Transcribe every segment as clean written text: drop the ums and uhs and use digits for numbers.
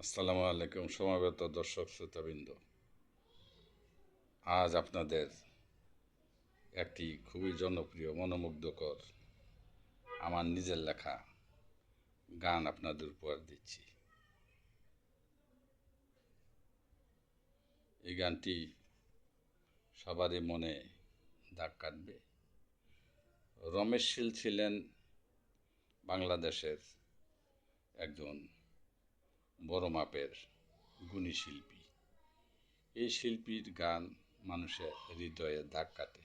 আসসালামু আলাইকুম সমাবেত দর্শক শ্রোতাবৃন্দ। আজ আপনাদের একটি খুবই জনপ্রিয় মনোমুগ্ধকর আমার নিজের লেখা গান আপনাদের উপহার দিচ্ছি। এই গানটি সবারই মনে দাগ কাটবে। রমেশ শীল ছিলেন বাংলাদেশের একজন বড় মাপের গুণী শিল্পী। এই শিল্পীর গান মানুষের হৃদয়ে দাগ কাটে।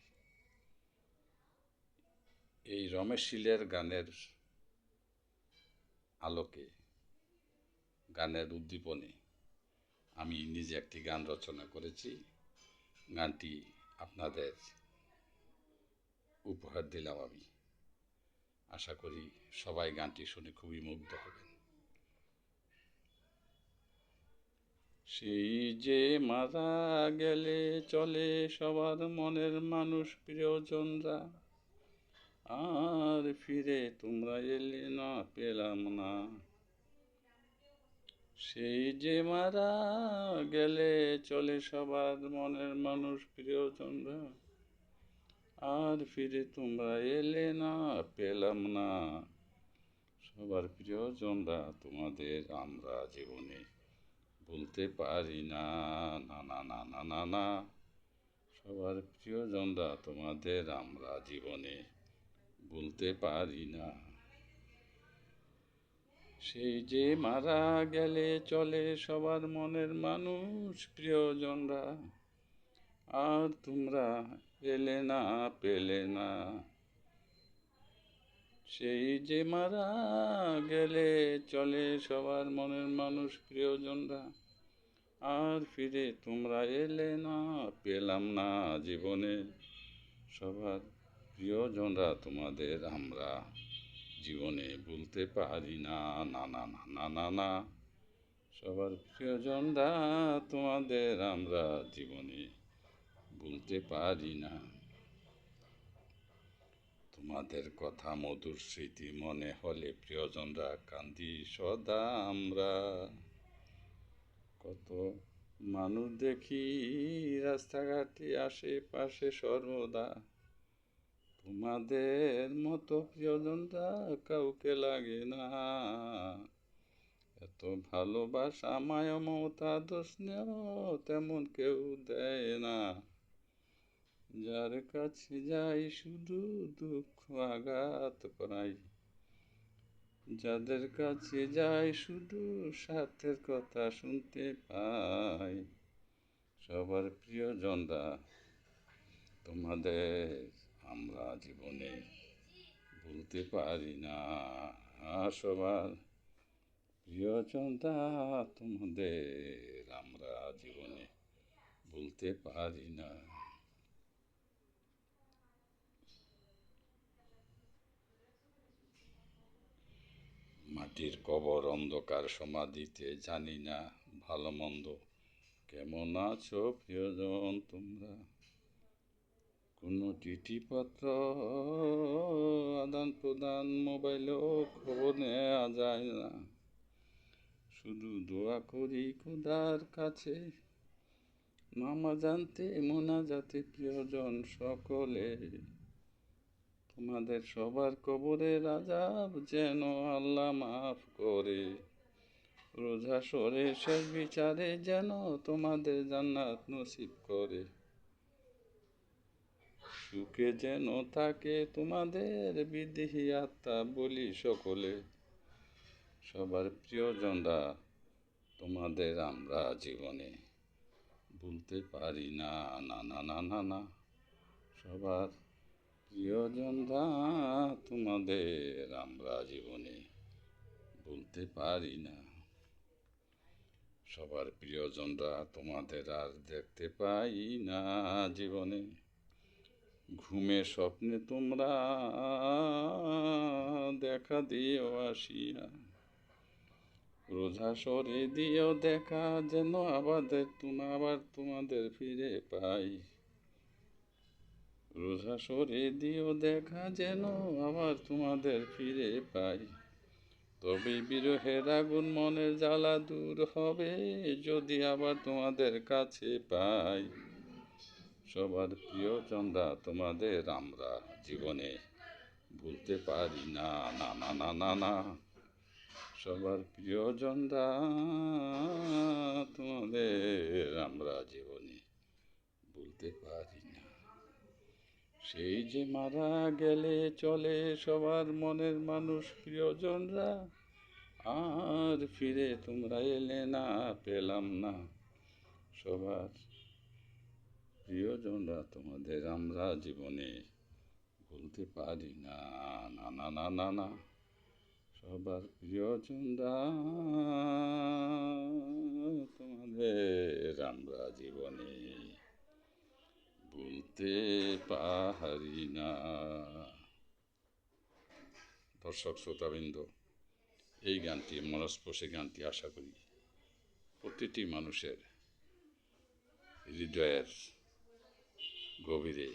এই রমেশ শীলের গানের আলোকে, গানের উদ্দীপনে আমি নিজে একটি গান রচনা করেছি। গানটি আপনাদের উপহার দিলাম আমি। আশা করি সবাই গানটি শুনে খুবই মুগ্ধ হবেন। সেই যে মারা গেলে চলে সবার মনের মানুষ প্রিয়জনরা, আর ফিরে তোমরা এলে না পেলাম না। সেই যে মারা গেলে চলে সবার মনের মানুষ প্রিয়জনরা, আর ফিরে তোমরা এলে না পেলাম না। সবার প্রিয়জনরা তোমাদের আমরা জীবনে ভুলতে পারি না, না না না না না না। সবার প্রিয়জনরা তোমাদের আমরা জীবনে ভুলতে পারি না। সেই যে মারা গেলে চলে সবার মনের মানুষ প্রিয়জনরা, আর তোমরা এলে না পেলে না। সেই যে মারা গেলে চলে সবার মনের মানুষ প্রিয়জনরা, আর ফিরে তোমরা এলে না পেলাম না জীবনে। সবার প্রিয়জনরা তোমাদের আমরা জীবনে ভুলতে পারি না, না না না না না না। সবার প্রিয়জনরা তোমাদের আমরা জীবনে ভুলতে পারি না। তোমাদের কথা মধুর স্মৃতি মনে হলে প্রিয়জনরা কান্দি সদা আমরা। কত মানুষ দেখি রাস্তাঘাটে আশেপাশে সর্বদা, তোমাদের মতো প্রিয়জনরা কাউকে লাগে না। এত ভালোবাসা মায়া মমতা দোষ স্নেহ তেমন কেউ দেয় না। যার কাছে যাই শুধু দুঃখ আঘাত করাই, যাদের কাছে যাই শুধু স্বার্থের কথা শুনতে পাই। সবার প্রিয়জনরা তোমাদের আমরা জীবনে ভুলতে পারি না। সবার প্রিয়জনরা তোমাদের আমরা জীবনে ভুলতে পারি না। মাটির কবর অন্ধকার সমাধিতে জানি না ভালো মন্দ কেমন আছো প্রিয়জন তোমরা। কোনো চিঠিপত্র আদান প্রদান মোবাইলেও খবর নেওয়া যায় না। শুধু দোয়া করি খোদার কাছে মামা জানতে মোনাজাতে প্রিয়জন সকলে। তোমাদের সবার কবরের আযাব যেন আল্লাহ মাফ করে। রোজ হাশরে শেষ বিচারে যেন তোমাদের জান্নাত নসিব করে। সুখে যেন থাকে তোমাদের বিদেহী আত্মা বলি সকলে। সবার প্রিয়জনরা তোমাদের আমরা জীবনে ভুলতে পারি না, না না না না না। সবার প্রিয়জনরা তোমাদের আমরা জীবনে ভুলতে পারি না। সবার প্রিয়জনরা তোমাদের আর দেখতে পাই না জীবনে। ঘুমে স্বপ্নে তোমরা দেখা দিও আসিয়া। রোজ হাশরে দিও দেখা যেন আবার তোমাদের ফিরে পাই। রোজ হাশরে দিও দেখা যেন আবার তোমাদের ফিরে পাই। তবে বিরহের আগুন মনের জ্বালা দূর হবে যদি আবার তোমাদের কাছে পাই। সবার প্রিয়জনরা তোমাদের আমরা জীবনে ভুলতে পারি না, না না না না না। সবার প্রিয়জনরা তোমাদের আমরা জীবনে ভুলতে পারি না। সেই যে মারা গেলে চলে সবার মনের মানুষ প্রিয়জনরা, আর ফিরে তোমরা এলে না, পেলাম না। সবার প্রিয়জনরা তোমাদের আমরা জীবনে ভুলতে পারি না, না না না না না। সবার প্রিয়জনরা তোমাদের আমরা জীবনে ভুলতে পারি না। দর্শক শ্রোতাবৃন্দ, এই গানটি মনস্পর্শী গানটি আশা করি প্রতিটি মানুষের হৃদয়ের গভীরে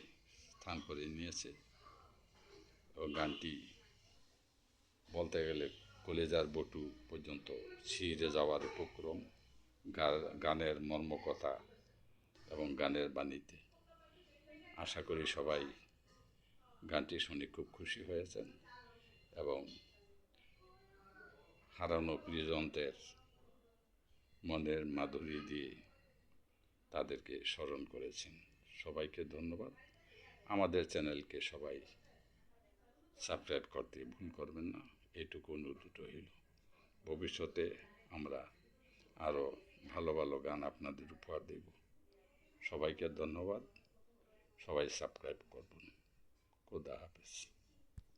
স্থান করে নিয়েছে এবং গানটি বলতে গেলে কলেজার বটু পর্যন্ত ছিঁড়ে যাওয়ার উপক্রম গানের মর্মকথা এবং গানের বাণীতে। আশা করি সবাই গানটি শুনে খুব খুশি হয়েছেন এবং হারানো প্রিয়জনদের মনের মাধুরী দিয়ে তাদেরকে স্মরণ করেছেন। সবাইকে ধন্যবাদ। আমাদের চ্যানেলকে সবাই সাবস্ক্রাইব করতে ভুল করবেন না, এইটুকু অনুরোধ রইল। ভবিষ্যতে আমরা আরও ভালো ভালো গান আপনাদের উপহার দেব। সবাইকে ধন্যবাদ। সবাই সাবস্ক্রাইব করবেন। খোদা হাফেজ।